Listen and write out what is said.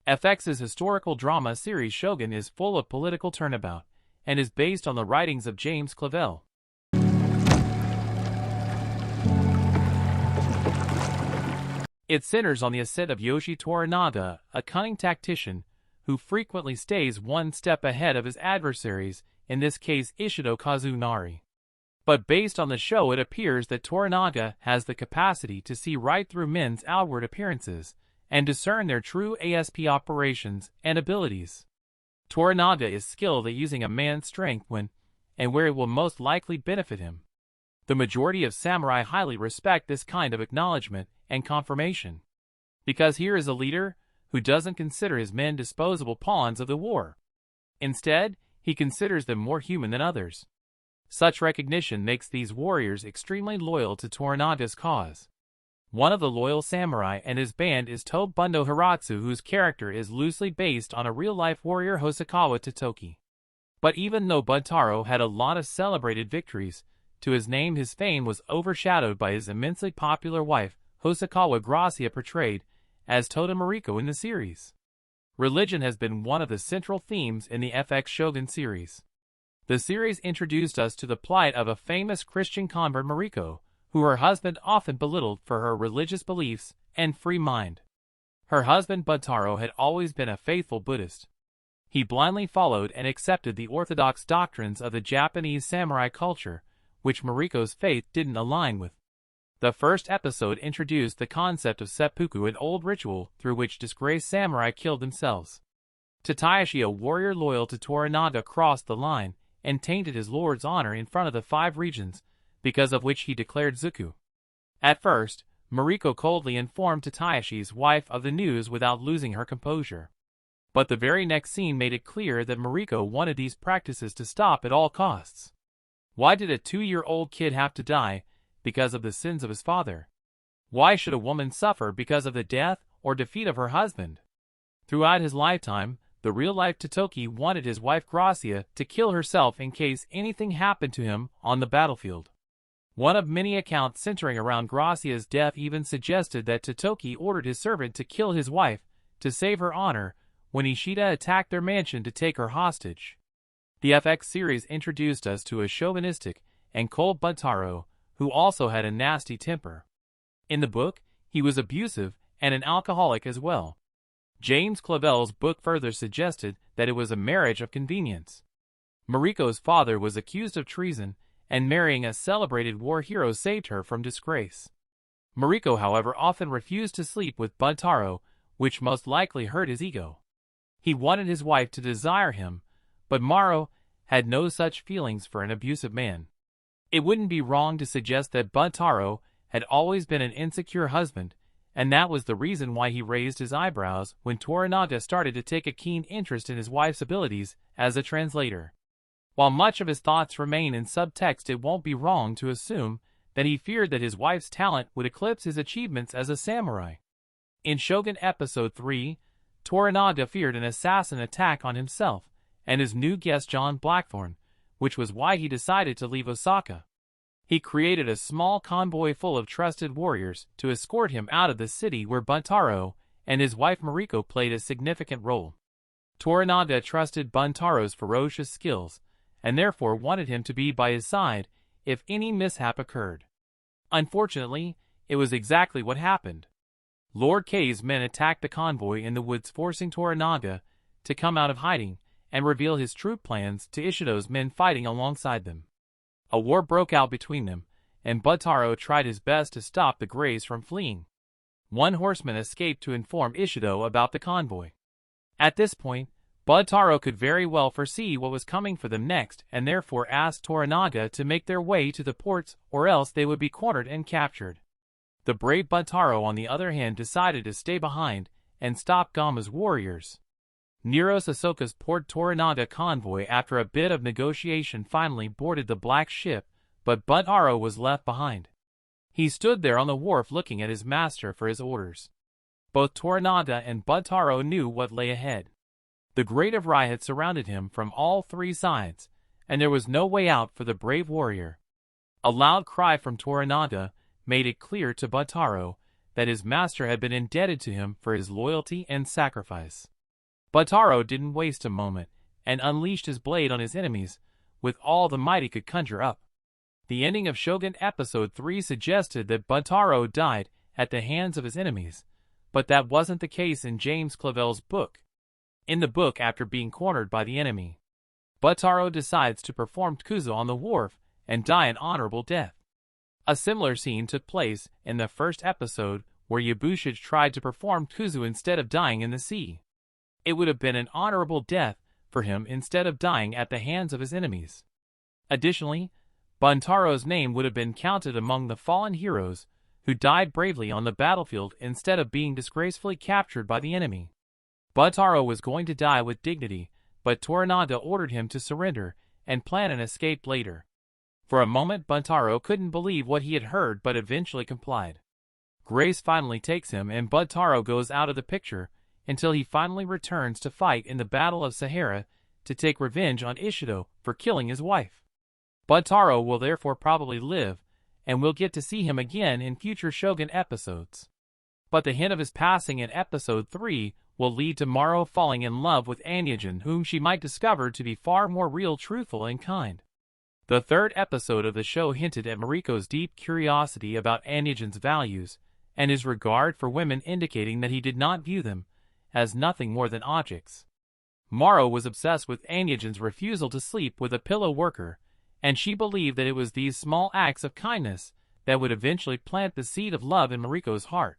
FX's historical drama series Shogun is full of political turnabout, and is based on the writings of James Clavell. It centers on the ascent of Yoshi Toranaga, a cunning tactician, who frequently stays one step ahead of his adversaries, in this case Ishido Kazunari. But based on the show, it appears that Toranaga has the capacity to see right through men's outward appearances, and discern their true ASP operations and abilities. Toranaga is skilled at using a man's strength when and where it will most likely benefit him. The majority of samurai highly respect this kind of acknowledgement and confirmation, because here is a leader who doesn't consider his men disposable pawns of the war. Instead, he considers them more human than others. Such recognition makes these warriors extremely loyal to Toranaga's cause. One of the loyal samurai and his band is Tobundo Hiratsu, whose character is loosely based on a real-life warrior Hosokawa Totoki. But even though Buntaro had a lot of celebrated victories to his name, his fame was overshadowed by his immensely popular wife, Hosokawa Gracia, portrayed as Toda Mariko in the series. Religion has been one of the central themes in the FX Shogun series. The series introduced us to the plight of a famous Christian convert, Mariko, who her husband often belittled for her religious beliefs and free mind. Her husband Buntaro had always been a faithful Buddhist. He blindly followed and accepted the orthodox doctrines of the Japanese samurai culture, which Mariko's faith didn't align with. The first episode introduced the concept of seppuku, an old ritual through which disgraced samurai killed themselves. Tadashi, a warrior loyal to Toranaga, crossed the line and tainted his lord's honor in front of the 5 regions, because of which he declared Zuku. At first, Mariko coldly informed Tadashi's wife of the news without losing her composure. But the very next scene made it clear that Mariko wanted these practices to stop at all costs. Why did a 2-year-old kid have to die because of the sins of his father? Why should a woman suffer because of the death or defeat of her husband? Throughout his lifetime, the real-life Totoki wanted his wife Gracia to kill herself in case anything happened to him on the battlefield. One of many accounts centering around Gracia's death even suggested that Totoki ordered his servant to kill his wife to save her honor when Ishida attacked their mansion to take her hostage. The FX series introduced us to a chauvinistic and cold Buntaro, who also had a nasty temper. In the book, he was abusive and an alcoholic as well. James Clavell's book further suggested that it was a marriage of convenience. Mariko's father was accused of treason, and marrying a celebrated war hero saved her from disgrace. Mariko, however, often refused to sleep with Buntaro, which most likely hurt his ego. He wanted his wife to desire him, but Maro had no such feelings for an abusive man. It wouldn't be wrong to suggest that Buntaro had always been an insecure husband, and that was the reason why he raised his eyebrows when Toranaga started to take a keen interest in his wife's abilities as a translator. While much of his thoughts remain in subtext, it won't be wrong to assume that he feared that his wife's talent would eclipse his achievements as a samurai. In Shogun Episode 3, Toranaga feared an assassin attack on himself and his new guest John Blackthorn, which was why he decided to leave Osaka. He created a small convoy full of trusted warriors to escort him out of the city, where Buntaro and his wife Mariko played a significant role. Toranaga trusted Buntaro's ferocious skills, and therefore wanted him to be by his side if any mishap occurred. Unfortunately, it was exactly what happened. Lord K's men attacked the convoy in the woods, forcing Toranaga to come out of hiding and reveal his true plans to Ishido's men fighting alongside them. A war broke out between them, and Buntaro tried his best to stop the Greys from fleeing. One horseman escaped to inform Ishido about the convoy. At this point, Buntaro could very well foresee what was coming for them next, and therefore asked Toranaga to make their way to the ports, or else they would be cornered and captured. The brave Buntaro, on the other hand, decided to stay behind and stop Gama's warriors. Nero Sasoka's Port Toranaga convoy, after a bit of negotiation, finally boarded the black ship, but Buntaro was left behind. He stood there on the wharf looking at his master for his orders. Both Toranaga and Buntaro knew what lay ahead. The Great of Rai had surrounded him from all 3 sides, and there was no way out for the brave warrior. A loud cry from Toranaga made it clear to Buntaro that his master had been indebted to him for his loyalty and sacrifice. Buntaro didn't waste a moment, and unleashed his blade on his enemies, with all the might he could conjure up. The ending of Shogun Episode 3 suggested that Buntaro died at the hands of his enemies, but that wasn't the case in James Clavell's book. In the book, after being cornered by the enemy, Buntaro decides to perform Kuzo on the wharf and die an honorable death. A similar scene took place in the first episode, where Yabushige tried to perform Kuzo instead of dying in the sea. It would have been an honorable death for him instead of dying at the hands of his enemies. Additionally, Buntaro's name would have been counted among the fallen heroes who died bravely on the battlefield instead of being disgracefully captured by the enemy. Buntaro was going to die with dignity, but Toranaga ordered him to surrender and plan an escape later. For a moment Buntaro couldn't believe what he had heard, but eventually complied. Grace finally takes him and Buntaro goes out of the picture until he finally returns to fight in the Battle of Sahara to take revenge on Ishido for killing his wife. Buntaro will therefore probably live, and we'll get to see him again in future Shogun episodes. But the hint of his passing in Episode 3 will lead to Maro falling in love with Anyajin, whom she might discover to be far more real, truthful, and kind. The third episode of the show hinted at Mariko's deep curiosity about Anyajin's values and his regard for women, indicating that he did not view them as nothing more than objects. Maro was obsessed with Anyajin's refusal to sleep with a pillow worker, and she believed that it was these small acts of kindness that would eventually plant the seed of love in Mariko's heart.